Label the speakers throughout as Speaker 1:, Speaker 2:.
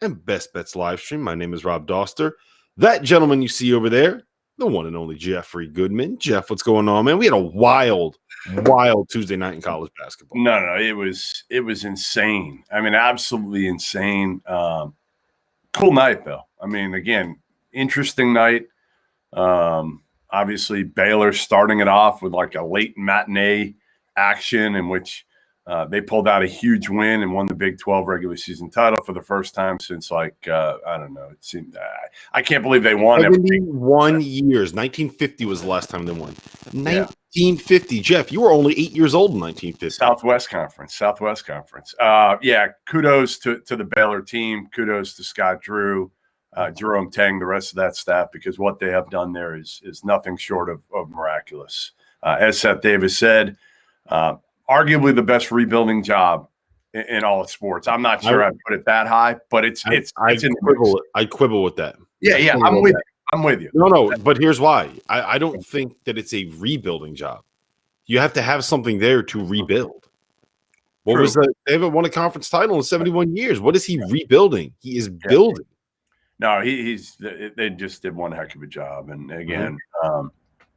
Speaker 1: and Best Bets live stream. My name is Rob Dauster. That gentleman you see over there, the one and only Jeffrey Goodman. Jeff, what's going on, man? We had a wild Tuesday night in college basketball.
Speaker 2: No, it was insane. I mean, absolutely insane. Cool night, though. I mean, again, interesting night. Obviously, Baylor starting it off with like a late matinee action in which they pulled out a huge win and won the Big 12 regular season title for the first time since I don't know. It seemed I can't believe they won.
Speaker 1: 71 years. 1950 was the last time they won. 1950. Jeff, you were only 8 years old in 1950.
Speaker 2: Southwest Conference. Kudos to the Baylor team. Kudos to Scott Drew, Jerome Tang, the rest of that staff, because what they have done there is nothing short of miraculous. As Seth Davis said, arguably the best rebuilding job in all of sports. I'm not sure I'd put it that high, but
Speaker 1: I quibble with that.
Speaker 2: Yeah, I'm with you.
Speaker 1: No, but here's why. I don't think that it's a rebuilding job. You have to have something there to rebuild. What was that? They haven't won a conference title in 71 years. What is he rebuilding? He is building.
Speaker 2: No, they just did one heck of a job. And again,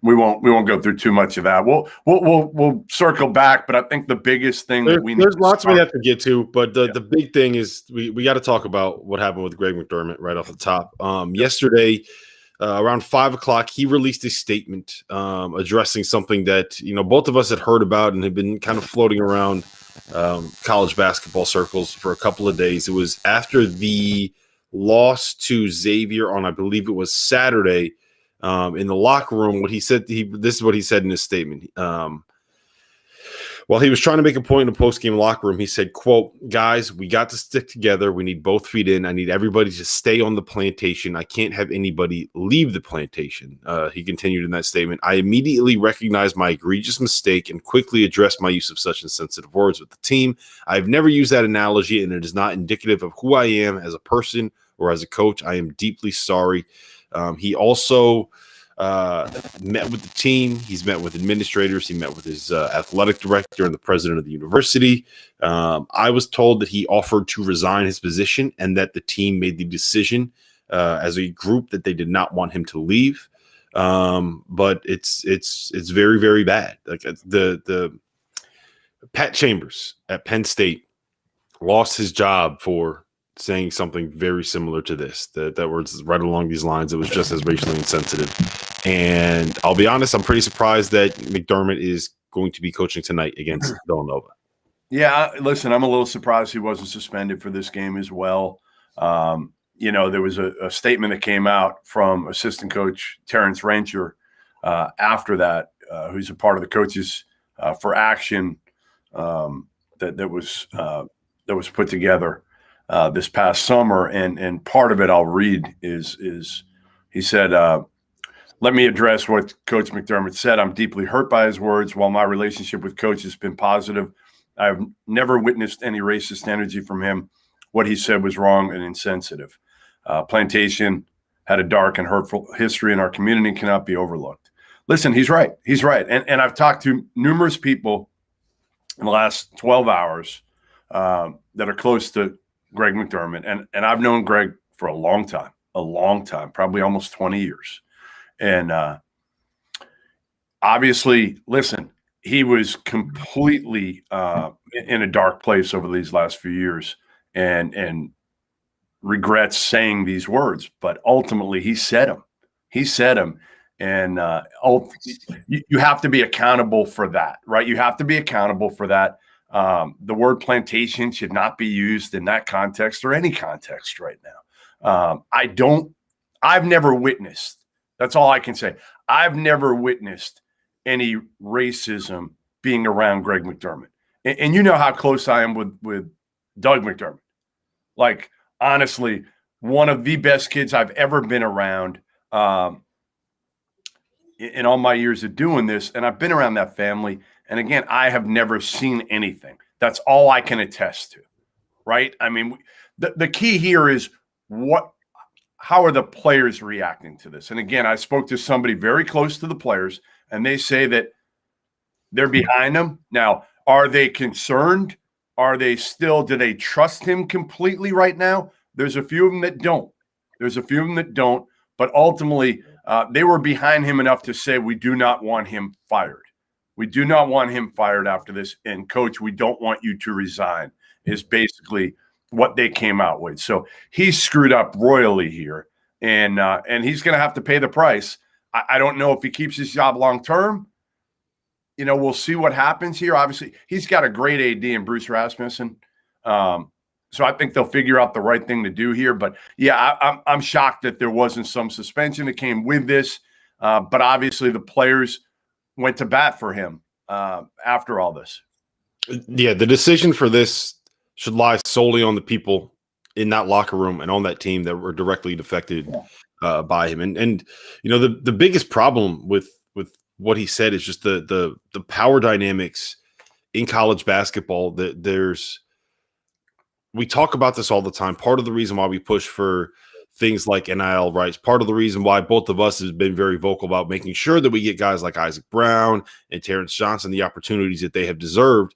Speaker 2: we won't go through too much of that. We'll circle back, but I think the biggest thing
Speaker 1: there's lots we have to get to, but the big thing is we got to talk about what happened with Greg McDermott right off the top. Yesterday, around 5:00, he released a statement addressing something that both of us had heard about and had been kind of floating around college basketball circles for a couple of days. It was after the loss to Xavier on, I believe it was Saturday. In the locker room, what he said, this is what he said in his statement. While he was trying to make a point in the post-game locker room, he said, quote, "Guys, we got to stick together. We need both feet in. I need everybody to stay on the plantation. I can't have anybody leave the plantation." He continued in that statement, "I immediately recognized my egregious mistake and quickly addressed my use of such insensitive words with the team. I've never used that analogy, and it is not indicative of who I am as a person or as a coach. I am deeply sorry." He also met with the team. He's met with administrators. He met with his athletic director and the president of the university. I was told that he offered to resign his position and that the team made the decision as a group that they did not want him to leave. But it's very, very bad. Like the Pat Chambers at Penn State lost his job for saying something very similar to this, that was right along these lines. It was just as racially insensitive. And I'll be honest, I'm pretty surprised that McDermott is going to be coaching tonight against Villanova.
Speaker 2: Yeah, listen, I'm a little surprised he wasn't suspended for this game as well. There was a statement that came out from assistant coach Terrence Rancher after that, who's a part of the coaches for action that was put together this past summer, and part of it I'll read is he said, "Let me address what Coach McDermott said. I'm deeply hurt by his words. While my relationship with Coach has been positive, I've never witnessed any racist energy from him. What he said was wrong and insensitive. Plantation had a dark and hurtful history in our community and cannot be overlooked." Listen, he's right. And I've talked to numerous people in the last 12 hours that are close to Greg McDermott, and I've known Greg for a long time, probably almost 20 years. And obviously, listen, he was completely in a dark place over these last few years and regrets saying these words, but ultimately he said them. And you have to be accountable for that, right? You have to be accountable for that. The word plantation should not be used in that context or any context right now. I've never witnessed, that's all I can say. I've never witnessed any racism being around Greg McDermott. And you know how close I am with Doug McDermott. Like, honestly, one of the best kids I've ever been around in all my years of doing this. And I've been around that family. And again, I have never seen anything. That's all I can attest to, right? I mean, the key here is how are the players reacting to this? And again, I spoke to somebody very close to the players, and they say that they're behind him. Now, are they concerned? Do they trust him completely right now? There's a few of them that don't. But ultimately, they were behind him enough to say, we do not want him fired. We do not want him fired after this. And, Coach, we don't want you to resign is basically what they came out with. So he's screwed up royally here, and he's going to have to pay the price. I don't know if he keeps his job long term. You know, we'll see what happens here. Obviously, he's got a great AD in Bruce Rasmussen. So I think they'll figure out the right thing to do here. But, yeah, I'm shocked that there wasn't some suspension that came with this. But obviously the players went to bat for him after all this.
Speaker 1: Yeah, the decision for this should lie solely on the people in that locker room and on that team that were directly affected by him. And you know, the biggest problem with what he said is just the power dynamics in college basketball. We talk about this all the time. Part of the reason why we push for things like NIL rights, part of the reason why both of us have been very vocal about making sure that we get guys like Isaac Brown and Terrence Johnson the opportunities that they have deserved,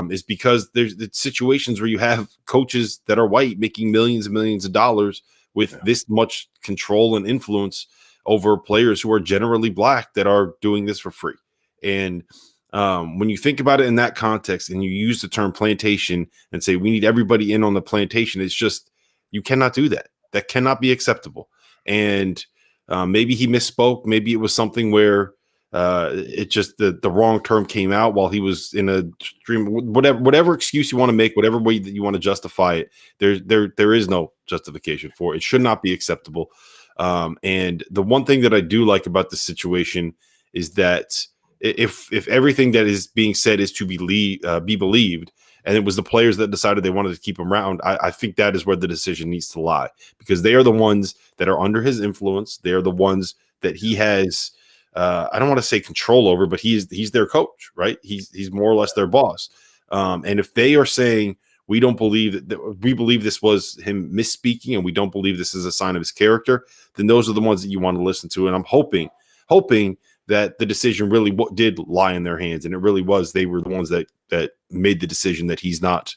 Speaker 1: is because there's situations where you have coaches that are white making millions and millions of dollars with this much control and influence over players who are generally black that are doing this for free. And when you think about it in that context and you use the term plantation and say we need everybody in on the plantation, it's just you cannot do that. That cannot be acceptable. And maybe he misspoke. Maybe it was something where it just the wrong term came out while he was in a stream. Whatever excuse you want to make, whatever way that you want to justify it, there is no justification for it. It should not be acceptable. And the one thing that I do like about this situation is that if everything that is being said is to be believed, and it was the players that decided they wanted to keep him around, I think that is where the decision needs to lie, because they are the ones that are under his influence. They are the ones that he has, I don't want to say control over, but he's their coach, right? He's more or less their boss. And if they are saying, we don't believe that we believe this was him misspeaking and we don't believe this is a sign of his character, then those are the ones that you want to listen to. And I'm hoping that the decision really did lie in their hands, and it really was. They were the ones that made the decision that he's not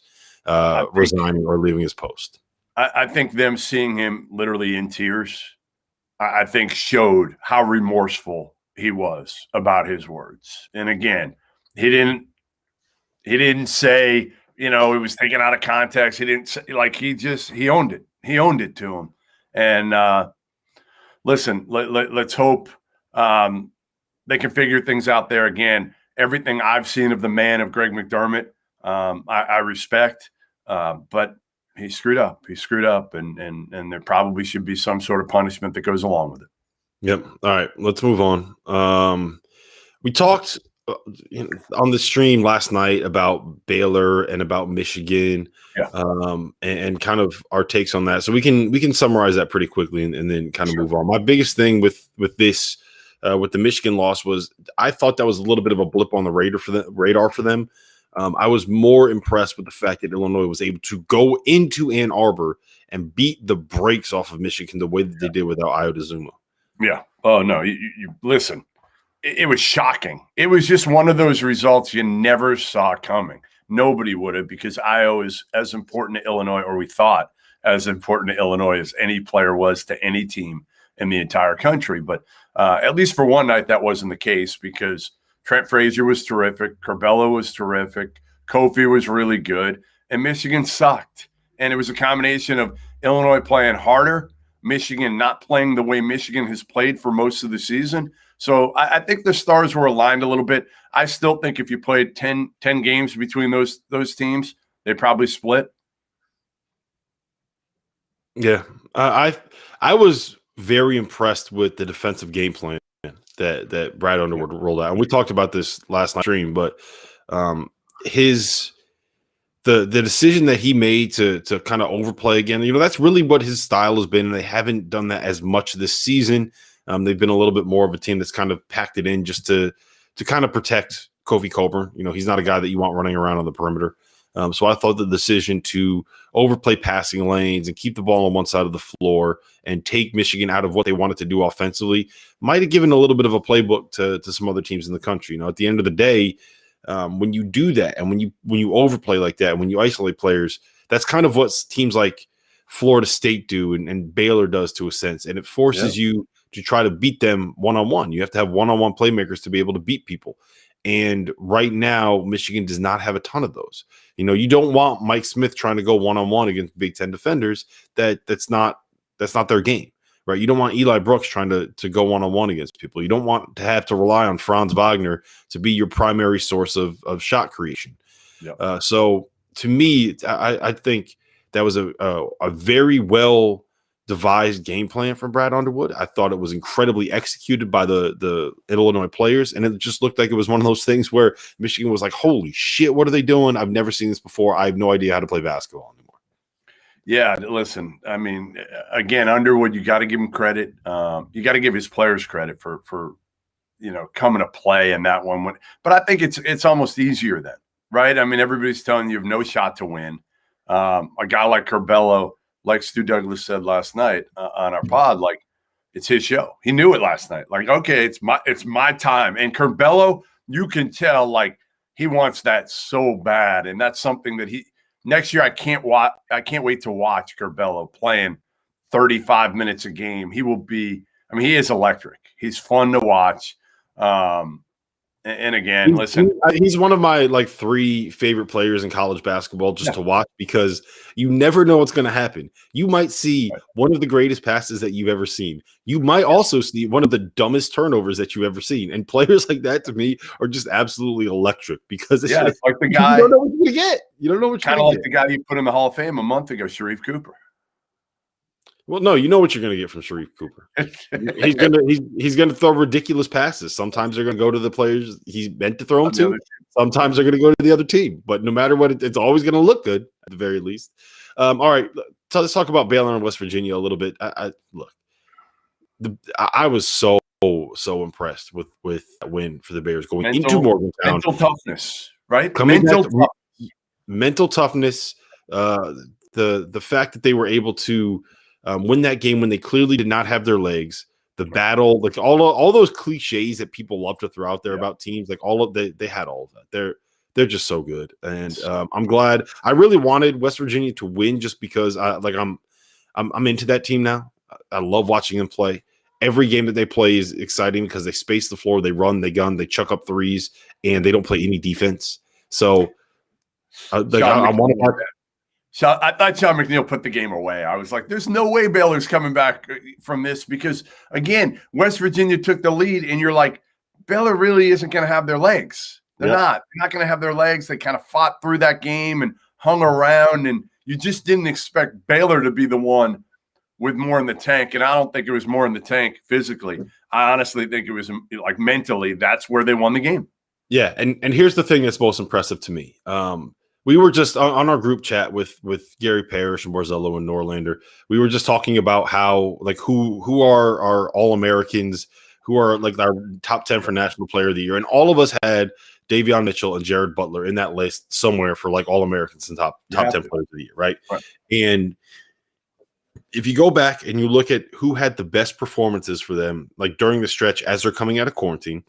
Speaker 1: resigning or leaving his post.
Speaker 2: I think them seeing him literally in tears, I think showed how remorseful he was about his words. And again, he didn't say, you know, it was taken out of context. He didn't say, like, he owned it. He owned it to him. And listen, let's hope they can figure things out there. Again, everything I've seen of the man of Greg McDermott, I respect, but he screwed up. He screwed up, and there probably should be some sort of punishment that goes along with it.
Speaker 1: Yep. All right, let's move on. We talked on the stream last night about Baylor and about Michigan, and kind of our takes on that. So we can summarize that pretty quickly and then kind of move on. My biggest thing with this. With the Michigan loss was I thought that was a little bit of a blip on the radar for them. I was more impressed with the fact that Illinois was able to go into Ann Arbor and beat the brakes off of Michigan the way that they did without Iota Zuma.
Speaker 2: Yeah. Oh, no. You listen, it was shocking. It was just one of those results you never saw coming. Nobody would have, because Iowa is as important to Illinois, or we thought as important to Illinois as any player was to any team in the entire country. But at least for one night, that wasn't the case, because Trent Frazier was terrific. Corbella was terrific. Kofi was really good. And Michigan sucked. And it was a combination of Illinois playing harder, Michigan not playing the way Michigan has played for most of the season. So I think the stars were aligned a little bit. I still think if you played 10 games between those teams, they probably split.
Speaker 1: Yeah. I was very impressed with the defensive game plan that Brad Underwood rolled out. And we talked about this last night stream, but the decision that he made to kind of overplay again, you know, that's really what his style has been. And they haven't done that as much this season. They've been a little bit more of a team that's kind of packed it in just to kind of protect Kofi Coburn. You know, he's not a guy that you want running around on the perimeter. So I thought the decision to overplay passing lanes and keep the ball on one side of the floor and take Michigan out of what they wanted to do offensively might have given a little bit of a playbook to some other teams in the country. You know, at the end of the day, when you do that and when you overplay like that, when you isolate players, that's kind of what teams like Florida State do and Baylor does to a sense, and it forces you to try to beat them one-on-one. You have to have one-on-one playmakers to be able to beat people. And right now, Michigan does not have a ton of those. You don't want Mike Smith trying to go one-on-one against Big Ten defenders. That's not their game, right? You don't want Eli Brooks trying to go one-on-one against people. You don't want to have to rely on Franz Wagner to be your primary source of shot creation.
Speaker 2: Yep.
Speaker 1: So to me, I think that was a very well devised game plan from Brad Underwood. I thought it was incredibly executed by the Illinois players, and it just looked like it was one of those things where Michigan was like, holy shit, what are they doing? I've never seen this before. I have no idea how to play basketball anymore.
Speaker 2: Yeah, listen, I mean, again, Underwood, you got to give him credit. You got to give his players credit for coming to play in that one. But I think it's almost easier then, right? I mean, everybody's telling you have no shot to win. A guy like Curbelo, like Stu Douglas said last night on our pod, like it's his show. He knew it last night. Like, okay, it's my time. And Curbelo, you can tell like he wants that so bad, and that's something that next year I can't wait to watch Curbelo playing 35 minutes a game. He will be. I mean, he is electric. He's fun to watch. And again, listen,
Speaker 1: he's one of my 3 favorite players in college basketball just to watch, because you never know what's going to happen. You might see one of the greatest passes that you've ever seen. You might also see one of the dumbest turnovers that you've ever seen. And players like that, to me, are just absolutely electric, because it's
Speaker 2: like the guy
Speaker 1: you don't know what you're going to get. You don't know what you're going to get.
Speaker 2: Kind of like the guy you put in the Hall of Fame a month ago, Sharif Cooper.
Speaker 1: Well, no, you know what you're going to get from Sharif Cooper. He's going to throw ridiculous passes. Sometimes they're going to go to the players he's meant to throw them to. Sometimes they're going to go to the other team. But no matter what, it's always going to look good at the very least. All right, so let's talk about Baylor and West Virginia a little bit. I was so impressed with that win for the Bears going into Morgantown.
Speaker 2: Mental toughness, right?
Speaker 1: Mental toughness. The fact that they were able to win that game when they clearly did not have their legs, the battle, like all those cliches that people love to throw out there about teams, like they had all of that. They're just so good, and I'm glad. I really wanted West Virginia to win just because I'm into that team now. I love watching them play. Every game that they play is exciting because they space the floor, they run, they gun, they chuck up threes, and they don't play any defense. So I want to.
Speaker 2: So I thought Sean McNeil put the game away. I was like, there's no way Baylor's coming back from this because, again, West Virginia took the lead, and you're like, Baylor really isn't going to have their legs. They're not going to have their legs. They kind of fought through that game and hung around, and you just didn't expect Baylor to be the one with more in the tank, and I don't think it was more in the tank physically. I honestly think it was like mentally. That's where they won the game.
Speaker 1: Yeah, and here's the thing that's most impressive to me. We were just on our group chat with Gary Parrish and Borzello and Norlander. We were just talking about how who are our All-Americans, who are like our top 10 for National Player of the Year, and all of us had Davion Mitchell and Jared Butler in that list somewhere for like All-Americans and top 10 players of the year, right? And if you go back and you look at who had the best performances for them, like during the stretch as they're coming out of quarantine,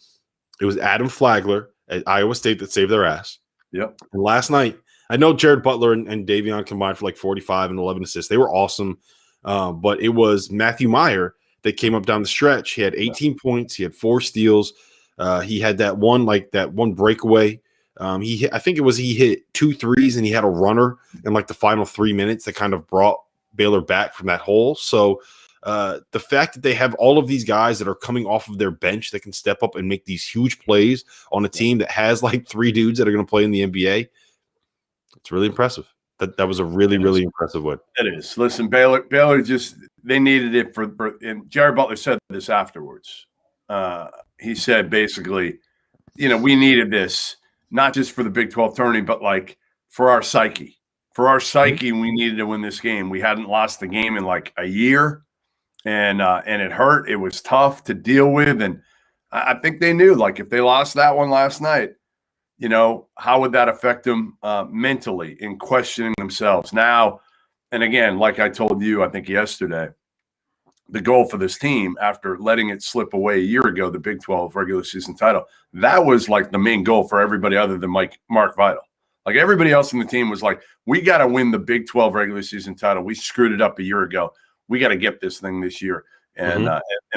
Speaker 1: it was Adam Flagler at Iowa State that saved their ass.
Speaker 2: Yep.
Speaker 1: And last night, I know Jared Butler and Davion combined for like 45 and 11 assists. They were awesome. But it was Matthew Meyer that came up down the stretch. He had 18 points. He had 4 steals. He had that one breakaway. I think he hit 2 threes and he had a runner in like the final 3 minutes that kind of brought Baylor back from that hole. So the fact that they have all of these guys that are coming off of their bench that can step up and make these huge plays on a team that has like 3 dudes that are going to play in the NBA, it's really impressive. That was a really, really impressive win.
Speaker 2: It is. Listen, Baylor just they needed it for and Jared Butler said this afterwards. He said basically, we needed this not just for the Big 12 tourney, but like for our psyche. For our psyche, we needed to win this game. We hadn't lost the game in like a year. And it hurt. It was tough to deal with. And I think they knew, like, if they lost that one last night, how would that affect them mentally in questioning themselves now? And again, like I told you, I think yesterday, the goal for this team after letting it slip away a year ago, the Big 12 regular season title, that was like the main goal for everybody other than Mark Vidal. Like everybody else in the team was like, we got to win the Big 12 regular season title. We screwed it up a year ago. We got to get this thing this year. And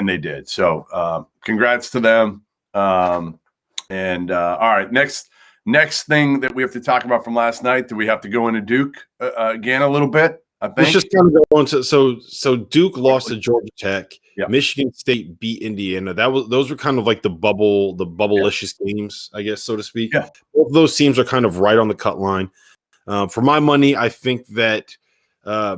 Speaker 2: they did. So congrats to them. All right, next thing that we have to talk about from last night. Do we have to go into Duke again a little bit? I think.
Speaker 1: Let's just kind of go into so Duke lost to Georgia Tech.
Speaker 2: Yep.
Speaker 1: Michigan State beat Indiana. Those were kind of like the bubble-licious games, I guess, so to speak.
Speaker 2: Yeah. Both
Speaker 1: of those teams are kind of right on the cut line. For my money, I think that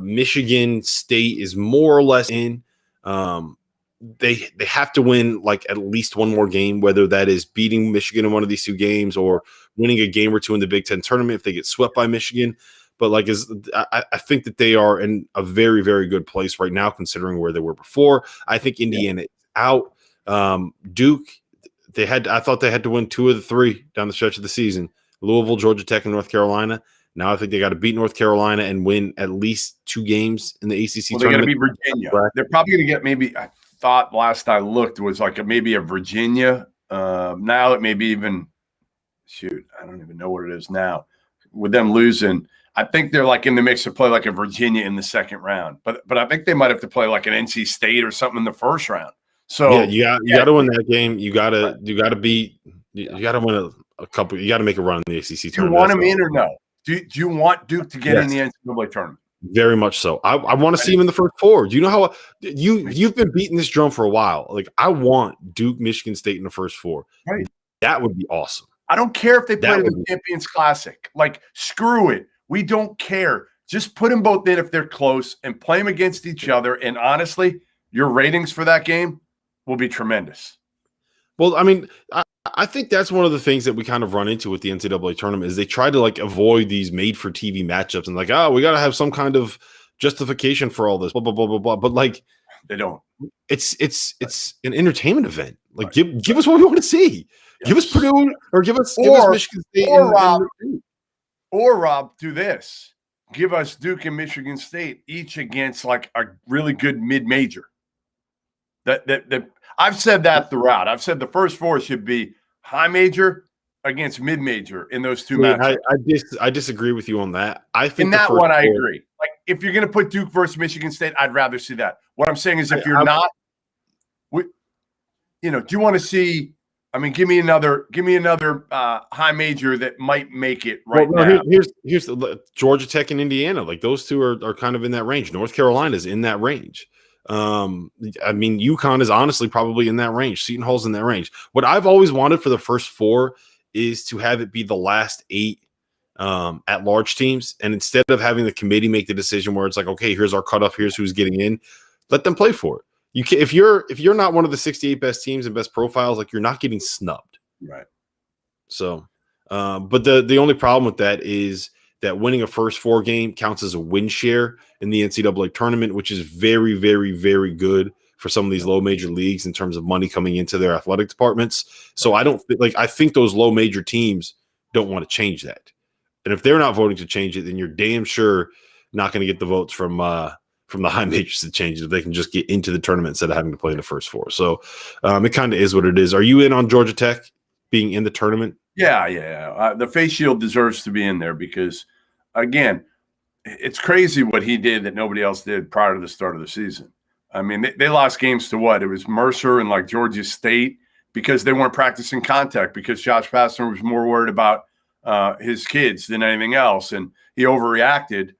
Speaker 1: Michigan State is more or less in. They have to win like at least one more game, whether that is beating Michigan in one of these two games or winning a game or two in the Big Ten tournament if they get swept by Michigan. But I think that they are in a very, very good place right now, considering where they were before. I think Indiana is out. Duke, I thought they had to win 2 of the 3 down the stretch of the season. Louisville, Georgia Tech, and North Carolina. Now I think they got to beat North Carolina and win at least 2 games in the ACC tournament.
Speaker 2: They got to beat Virginia. They're probably going to get maybe. I thought last I looked was like maybe a Virginia. Now it may be even. Shoot, I don't even know what it is now. With them losing, I think they're like in the mix to play like a Virginia in the second round. But I think they might have to play like an NC State or something in the first round. So
Speaker 1: you got to win that game. You got to win a couple. You got to make a run in the ACC tournament.
Speaker 2: Do you want them in or no? Do you want Duke to get in the NCAA tournament?
Speaker 1: Very much so. I want to see him in the first 4. Do you know how you've been beating this drum for a while? Like I want Duke, Michigan State in the first 4.
Speaker 2: Right.
Speaker 1: That would be awesome.
Speaker 2: I don't care if they play in the Champions Classic. Like screw it. We don't care. Just put them both in if they're close and play them against each other. And honestly, your ratings for that game will be tremendous.
Speaker 1: Well, I mean, I think that's one of the things that we kind of run into with the NCAA tournament is they try to like avoid these made-for-TV matchups and like, we got to have some kind of justification for all this, blah blah blah blah blah. But like,
Speaker 2: they don't.
Speaker 1: It's an entertainment event. Like, give us what we want to see. Yes. Give us Purdue or give us Michigan State
Speaker 2: or Rob, do this. Give us Duke and Michigan State each against like a really good mid-major. That I've said that throughout. I've said the first 4 should be high major against mid-major in those 2 matches.
Speaker 1: I disagree with you on that. I think
Speaker 2: in that one I agree. Like if you're going to put Duke versus Michigan State, I'd rather see that. What I'm saying is if you're not, do you want to see? I mean, give me another high major that might make it now.
Speaker 1: Here's the Georgia Tech and Indiana. Like those 2 are kind of in that range. North Carolina's in that range. I mean, UConn is honestly probably in that range. Seton Hall's in that range. What I've always wanted for the first 4 is to have it be the last 8 at-large teams, and instead of having the committee make the decision where it's like, okay, here's our cutoff, here's who's getting in, let them play for it. You can, if you're not one of the 68 best teams and best profiles, like you're not getting snubbed,
Speaker 2: right?
Speaker 1: So, but the only problem with that is that winning a first 4 game counts as a win share in the NCAA tournament, which is very, very, very good for some of these low major leagues in terms of money coming into their athletic departments. So I think those low major teams don't want to change that. And if they're not voting to change it, then you're damn sure not going to get the votes from the high majors to change it if they can just get into the tournament instead of having to play in the first 4. So it kind of is what it is. Are you in on Georgia Tech being in the tournament?
Speaker 2: Yeah. The face shield deserves to be in there because, again, it's crazy what he did that nobody else did prior to the start of the season. I mean, they lost games to what? It was Mercer and like Georgia State because they weren't practicing contact because Josh Pastner was more worried about his kids than anything else. And he overreacted.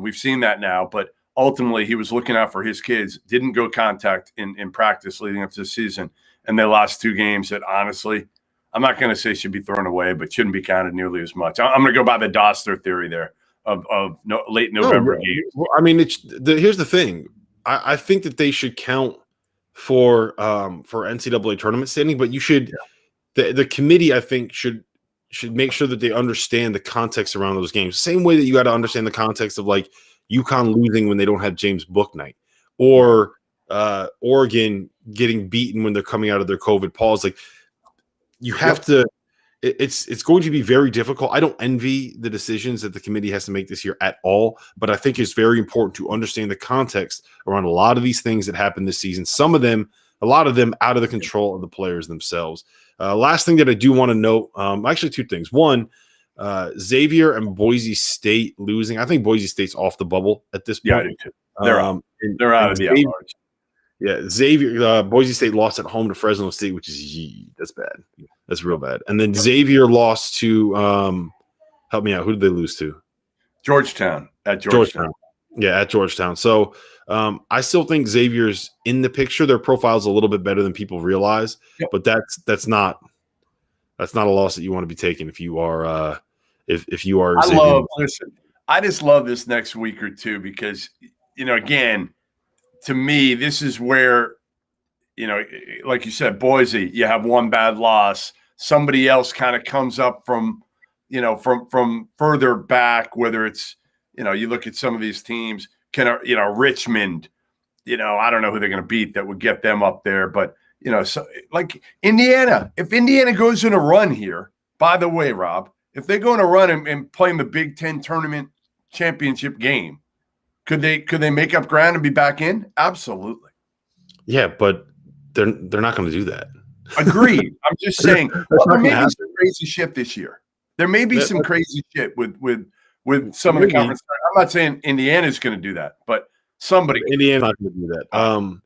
Speaker 2: We've seen that now. But ultimately, he was looking out for his kids, didn't go contact in practice leading up to the season. And they lost 2 games that honestly, I'm not going to say should be thrown away, but shouldn't be counted nearly as much. I'm going to go by the Dauster theory there of late November games.
Speaker 1: Well, I mean, here's the thing. I think that they should count for NCAA tournament standing, but you should the committee, I think, should make sure that they understand the context around those games. Same way that you got to understand the context of like UConn losing when they don't have James Bouknight or Oregon getting beaten when they're coming out of their COVID pause. Like you have to. It's going to be very difficult. I don't envy the decisions that the committee has to make this year at all, but I think it's very important to understand the context around a lot of these things that happened this season. A lot of them out of the control of the players themselves. Last thing that I do want to note, actually 2 things. One, Xavier and Boise State losing. I think Boise State's off the bubble at this point.
Speaker 2: Yeah, I do too. They're out. They're out of the outliers.
Speaker 1: Yeah, Xavier, Boise State lost at home to Fresno State, which is that's bad. That's real bad. And then Xavier lost to help me out. Who did they lose to?
Speaker 2: Georgetown. At Georgetown.
Speaker 1: Yeah, at Georgetown. So I still think Xavier's in the picture. Their profile's a little bit better than people realize, but that's not a loss that you want to be taking if you are if you are.
Speaker 2: I just love this next week or two because again, to me, this is where like you said, Boise, you have one bad loss. Somebody else kind of comes up from further back, whether it's you look at some of these teams, Richmond, I don't know who they're going to beat that would get them up there, but so like Indiana, if Indiana goes in a run here, by the way, Rob, if they go in a run and play in the Big Ten tournament championship game, could they make up ground and be back in? Absolutely.
Speaker 1: Yeah, but they're not going to do that.
Speaker 2: Agreed. I'm just saying there may be some crazy shit this year. There may be some crazy shit with some of the conference. I'm not saying Indiana's going to do that, but somebody.
Speaker 1: Indiana's not going to do that.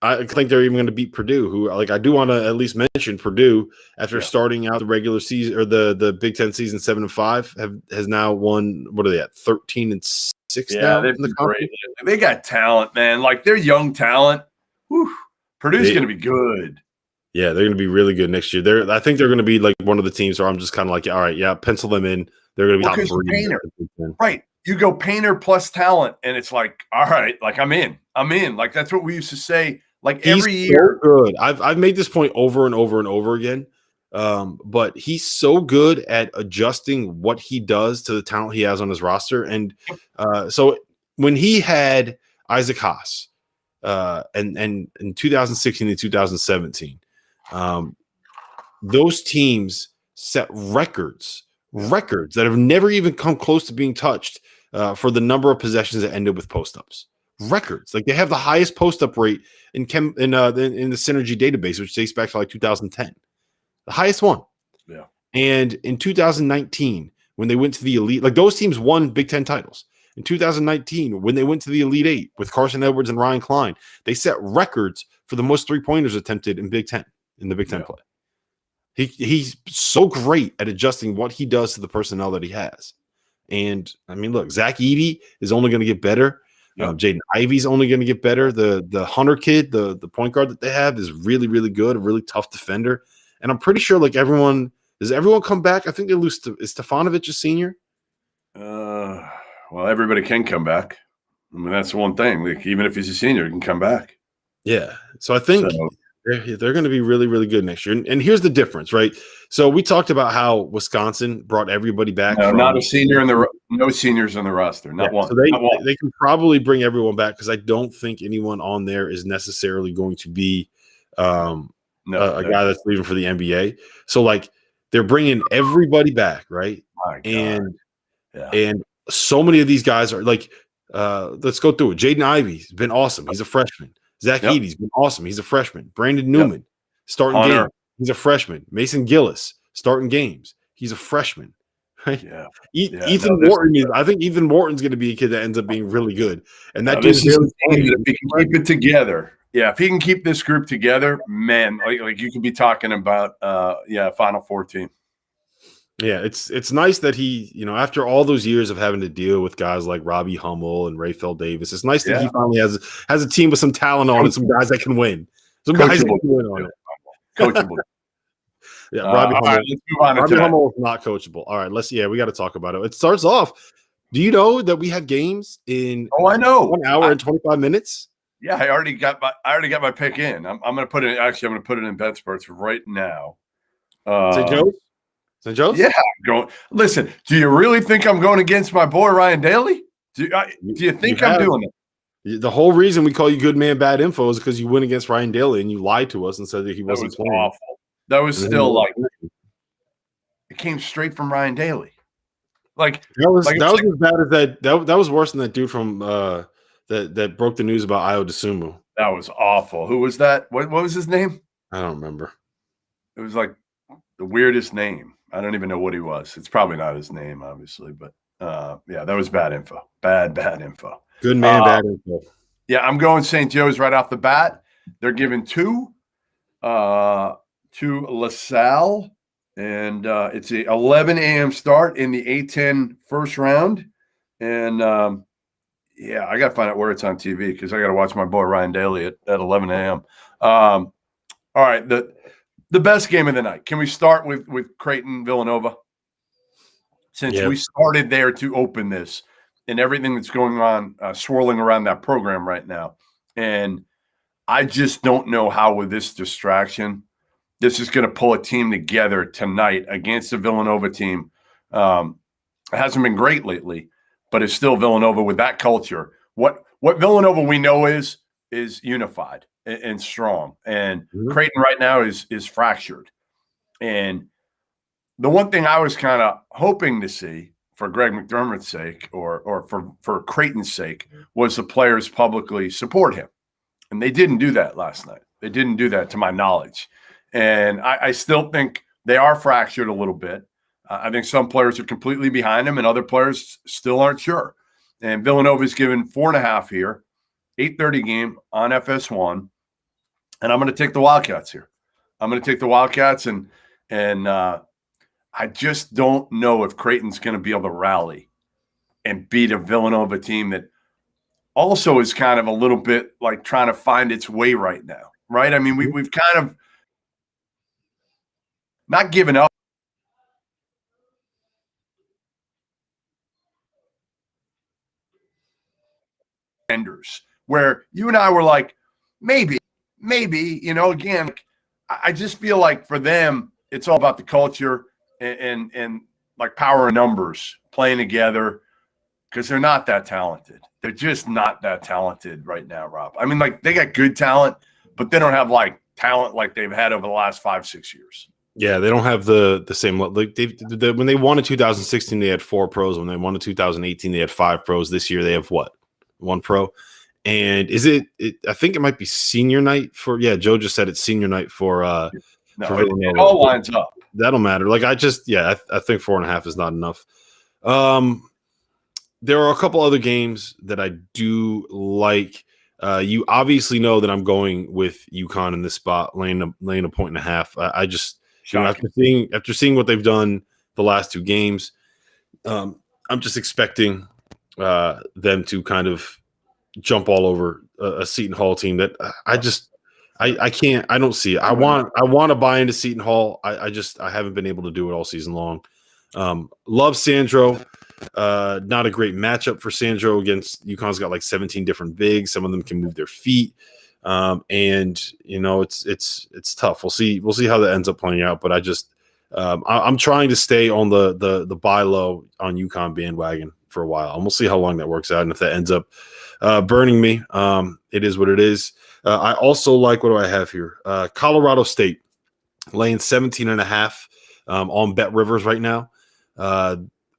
Speaker 1: I think they're even going to beat Purdue, who I do want to at least mention Purdue after starting out the regular season or the Big Ten season 7-5 has now won. What are they at? 13-6 now.
Speaker 2: They've been great. They got talent, man. Like they're young talent. Whew. Purdue's going to be good.
Speaker 1: Yeah, they're going to be really good next year. I think they're going to be like one of the teams where I'm just kind of like, all right, yeah, pencil them in. They're going to be top 3.
Speaker 2: Painter. Right. You go Painter plus talent, and it's like, all right, like I'm in. Like that's what we used to say. Like every year.
Speaker 1: So good. I've made this point over and over and over again. But he's so good at adjusting what he does to the talent he has on his roster. And so when he had Isaac Haas, and in 2016 and 2017, those teams set records that have never even come close to being touched for the number of possessions that ended with post-ups. Records. Like they have the highest post-up rate in the Synergy database, which dates back to like 2010. The highest one.
Speaker 2: Yeah.
Speaker 1: And in 2019, when they went to the Elite, like those teams won Big Ten titles. In 2019, when they went to the Elite Eight with Carson Edwards and Ryan Klein, they set records for the most three-pointers attempted in the Big Ten play. He's so great at adjusting what he does to the personnel that he has. And I mean, look, Zach Edey is only going to get better. Jaden Ivey's only going to get better. The Hunter kid, the point guard that they have, is really, really good, a really tough defender. And I'm pretty sure like does everyone come back? I think they lose to is Stefanovic a senior?
Speaker 2: Well, everybody can come back. I mean, that's one thing. Like even if he's a senior, he can come back.
Speaker 1: Yeah. So I think they're going to be really, really good next year. And here's the difference, right? So we talked about how Wisconsin brought everybody back.
Speaker 2: No, not a senior no seniors on the roster. Not one.
Speaker 1: So they can probably bring everyone back because I don't think anyone on there is necessarily going to be a guy that's leaving for the NBA. So like they're bringing everybody back, right? And so many of these guys are like, let's go through it. Jaden Ivey's been awesome. He's a freshman. Zach Edey's been awesome. He's a freshman. Brandon Newman starting games. He's a freshman. Mason Gillis starting games. He's a freshman. Right? Yeah. Ethan Morton I think Ethan Morton's going to be a kid that ends up being really good. And that dude's
Speaker 2: if he can keep it together. Yeah, if he can keep this group together, man, like you could be talking about Final Four team.
Speaker 1: Yeah, it's nice that he, after all those years of having to deal with guys like Robbie Hummel and Raphael Davis, it's nice that he finally has a team with some talent on it, some guys that can win. Some guys that can win on it.
Speaker 2: Coachable.
Speaker 1: Yeah, Robbie Hummel.
Speaker 2: Right, let's move on
Speaker 1: Robbie Hummel is not coachable. All right, we got to talk about it. It starts off. Do you know that we have games in 1 hour and 25 minutes?
Speaker 2: Yeah, I already got my pick in. I'm going to put it. Actually, I'm going to put it in BetSports right now.
Speaker 1: St. Joe's?
Speaker 2: Yeah, listen, do you really think I'm going against my boy Ryan Daly? Do you think I'm doing it?
Speaker 1: The whole reason we call you good man, bad info is because you went against Ryan Daly and you lied to us and said that he wasn't playing.
Speaker 2: Awful. That was still like it came straight from Ryan Daly. Like
Speaker 1: that was as bad as that was worse than that dude from that broke the news about Ayo Dosunmu.
Speaker 2: That was awful. Who was that? What was his name?
Speaker 1: I don't remember.
Speaker 2: It was like the weirdest name. I don't even know what he was. It's probably not his name, obviously, but yeah, that was bad info. Bad info.
Speaker 1: Good man, bad info.
Speaker 2: Yeah, I'm going St. Joe's right off the bat. They're giving 2 to LaSalle, and it's a 11 a.m. start in the A10 first round. And yeah, I got to find out where it's on TV because I got to watch my boy Ryan Daly at 11 a.m. All right, the best game of the night. Can we start with Creighton Villanova? Since we started there to open this and everything that's going on, swirling around that program right now. And I just don't know how with this distraction, this is going to pull a team together tonight against the Villanova team. It hasn't been great lately, but it's still Villanova with that culture. What Villanova we know is unified and strong. And Creighton right now is fractured. And the one thing I was kind of hoping to see for Greg McDermott's sake or for Creighton's sake was the players publicly support him. And they didn't do that last night. They didn't do that to my knowledge. And I still think they are fractured a little bit. I think some players are completely behind him and other players still aren't sure. And Villanova's given 4.5 here, 8:30 game on FS1. And I'm going to take the Wildcats here. I'm going to take the Wildcats and I just don't know if Creighton's going to be able to rally and beat a Villanova team that also is kind of a little bit like trying to find its way right now, right? I mean, we've kind of not given up. Where you and I were like, maybe, again, I just feel like for them, it's all about the culture and like power and numbers playing together because they're not that talented. They're just not that talented right now, Rob. I mean, like they got good talent, but they don't have like talent like they've had over the last 5-6 years.
Speaker 1: Yeah, they don't have the same like when they won in 2016, they had 4 pros. When they won in 2018, they had 5 pros. This year they have what? 1 pro. And is it I think it might be senior night for Joe just said it's senior night for
Speaker 2: for it all lines up.
Speaker 1: That'll matter. Like I think 4.5 is not enough. There are a couple other games that I do like. You obviously know that I'm going with UConn in this spot, laying a 1.5. I just after seeing what they've done the last 2 games, I'm just expecting them to kind of jump all over a Seton Hall team that I can't. I don't see it. I want to buy into Seton Hall. I haven't been able to do it all season long. Love Sandro. Not a great matchup for Sandro against UConn's got like 17 different bigs. Some of them can move their feet. And it's tough. We'll see how that ends up playing out. But I'm trying to stay on the buy low on UConn bandwagon for a while. And we'll see how long that works out. And if that ends up burning me, it is what it is. I also like, what do I have here? Colorado State laying 17.5 on Bet Rivers right now.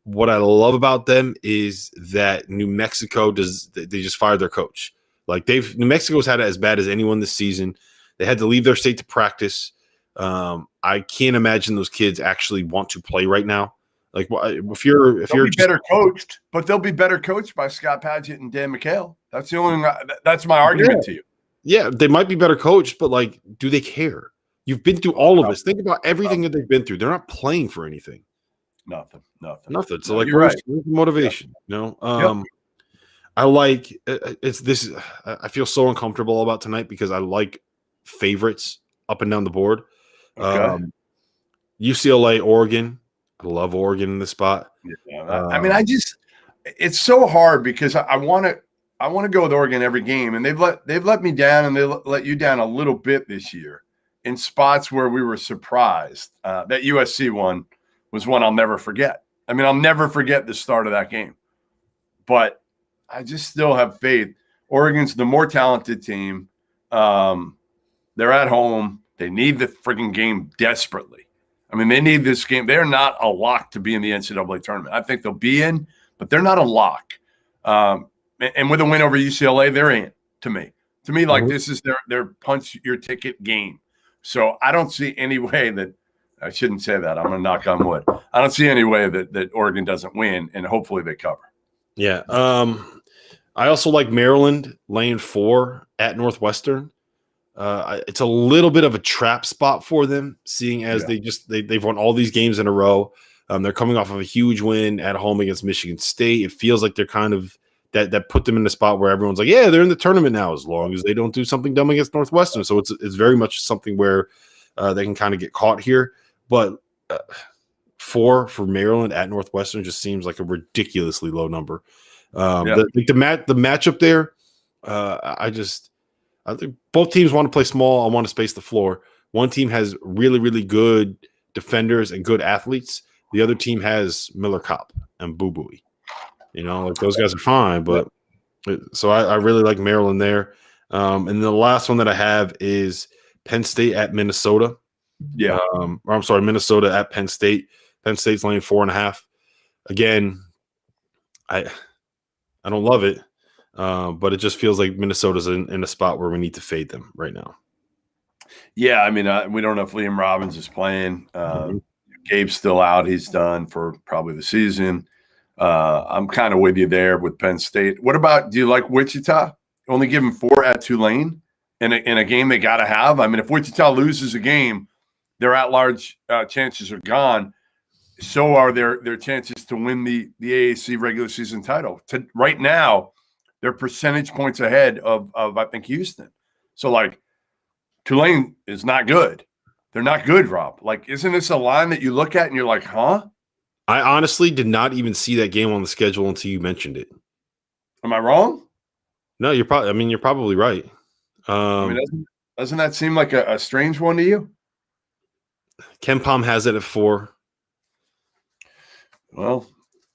Speaker 1: What I love about them is that New Mexico they just fired their coach. Like New Mexico's had it as bad as anyone this season. They had to leave their state to practice. I can't imagine those kids actually want to play right now. Like if you're
Speaker 2: better coached, but they'll be better coached by Scott Padgett and Dan McHale. That's my argument to you.
Speaker 1: Yeah, they might be better coached, but like, do they care? You've been through all of this. Think about everything that they've been through. They're not playing for anything.
Speaker 2: Nothing.
Speaker 1: So like, where's motivation? Yeah. I like this. I feel so uncomfortable about tonight because I like favorites up and down the board.
Speaker 2: Okay.
Speaker 1: UCLA, Oregon. I love Oregon in this spot.
Speaker 2: Yeah, I mean, it's so hard because I want to go with Oregon every game, and they've let me down, and they let you down a little bit this year in spots where we were surprised. That USC one was one I'll never forget. I mean, I'll never forget the start of that game, but I just still have faith. Oregon's the more talented team. They're at home. They need the freaking game desperately. I mean, they need this game. They're not a lock to be in the NCAA tournament. I think they'll be in, but they're not a lock. And with a win over UCLA, they're in to me. To me, like this is their punch your ticket game. So I don't see any way that I shouldn't say that. I'm going to knock on wood. I don't see any way that Oregon doesn't win, and hopefully they cover.
Speaker 1: Yeah. I also like Maryland laying 4 at Northwestern. It's a little bit of a trap spot for them, seeing as they've won all these games in a row. They're coming off of a huge win at home against Michigan State. It feels like they're kind of that put them in the spot where everyone's like, yeah, they're in the tournament now, as long as they don't do something dumb against Northwestern. So it's very much something where they can kind of get caught here. But 4 for Maryland at Northwestern just seems like a ridiculously low number. The matchup there, I think both teams want to play small. I want to space the floor. One team has really, really good defenders and good athletes. The other team has Miller Kopp and Boo Booey. Like those guys are fine, but so I really like Maryland there. And the last one that I have is Penn State at Minnesota.
Speaker 2: Yeah.
Speaker 1: Minnesota at Penn State. Penn State's laying 4.5. Again, I don't love it, but it just feels like Minnesota's in a spot where we need to fade them right now.
Speaker 2: Yeah, I mean, we don't know if Liam Robbins is playing. Gabe's still out. He's done for probably the season. I'm kind of with you there with Penn State. What about, do you like Wichita? Only give them 4 at Tulane in a game they got to have. I mean, if Wichita loses a game, their at-large chances are gone. So are their chances to win the AAC regular season title. Right now, they're percentage points ahead of I think Houston. So like Tulane is not good. They're not good, Rob. Like, isn't this a line that you look at and you're like, huh?
Speaker 1: I honestly did not even see that game on the schedule until you mentioned it.
Speaker 2: Am I wrong?
Speaker 1: No, you're probably right.
Speaker 2: Doesn't that seem like a strange one to you?
Speaker 1: Ken Pom has it at 4.
Speaker 2: Well,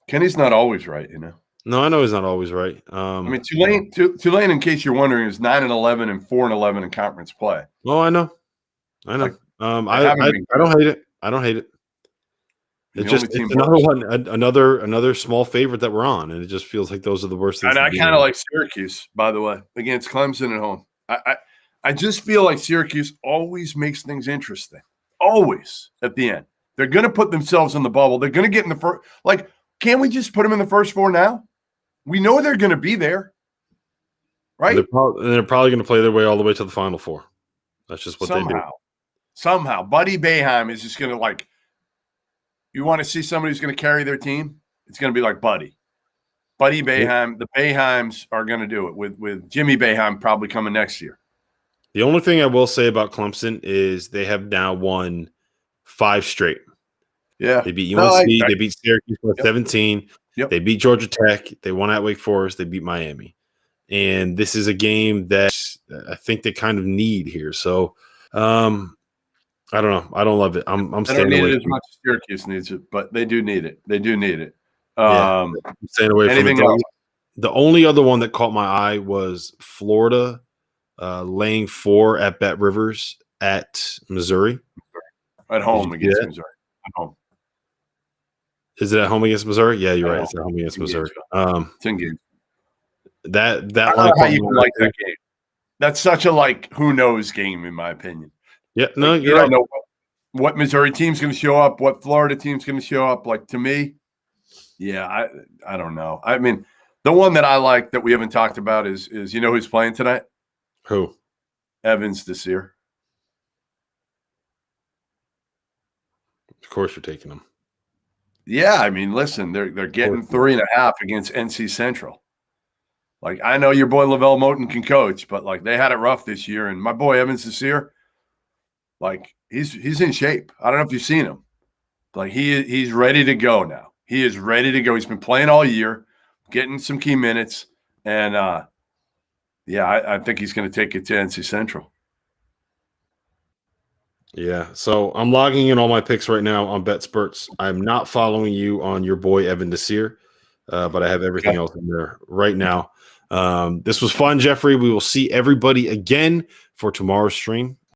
Speaker 2: Kenny's not always right,
Speaker 1: No, I know he's not always right.
Speaker 2: Tulane, in case you're wondering, is 9-11 and 4-11 in conference play.
Speaker 1: Oh, I know. Like, I don't hate it. I don't hate it. It's another one, another small favorite that we're on, and it just feels like those are the worst things.
Speaker 2: And I kind of like Syracuse, by the way, against Clemson at home. I just feel like Syracuse always makes things interesting. Always at the end. They're going to put themselves in the bubble. They're going to get in the first. Like, can't we just put them in the first 4 now? We know they're going to be there, right?
Speaker 1: They're probably going to play their way all the way to the Final Four. That's just what they do.
Speaker 2: Somehow, Buddy Boeheim is just going to, like, you want to see somebody who's going to carry their team? It's going to be like Buddy Boeheim. The Boeheims are going to do it with Jimmy Boeheim probably coming next year.
Speaker 1: The only thing I will say about Clemson is they have now won 5 straight.
Speaker 2: Yeah.
Speaker 1: They beat UNC. They beat Syracuse by 17.
Speaker 2: Yep.
Speaker 1: They beat Georgia Tech. They won at Wake Forest. They beat Miami. And this is a game that I think they kind of need here. So, I don't know. I don't love it. I'm staying away.
Speaker 2: They don't need it as much as Syracuse needs it, but they do need it. They do need it.
Speaker 1: I'm staying away from it. Else? The only other one that caught my eye was Florida laying 4 at Bet Rivers at Missouri.
Speaker 2: At home against Missouri. At home.
Speaker 1: Is it at home against Missouri? Yeah, you're right. It's at home against Missouri.
Speaker 2: It's in game.
Speaker 1: That
Speaker 2: line how you like that game. That's such a who knows game in my opinion.
Speaker 1: Yeah, no,
Speaker 2: you don't know what Missouri team's going to show up, what Florida team's going to show up. Like, to me, yeah, I don't know. I mean, the one that I like that we haven't talked about is who's playing tonight?
Speaker 1: Who?
Speaker 2: Evans this year.
Speaker 1: Of course, you're taking them.
Speaker 2: Yeah, I mean, listen, they're getting 3.5 against NC Central. Like, I know your boy Lavelle Moten can coach, but they had it rough this year. And my boy Evans this year, he's in shape. I don't know if you've seen him. He's ready to go now. He is ready to go. He's been playing all year, getting some key minutes, and I think he's going to take it to NC Central.
Speaker 1: Yeah, so I'm logging in all my picks right now on BetSperts. I'm not following you on your boy Evan Desir, but I have everything else in there right now. This was fun, Jeffrey. We will see everybody again for tomorrow's stream.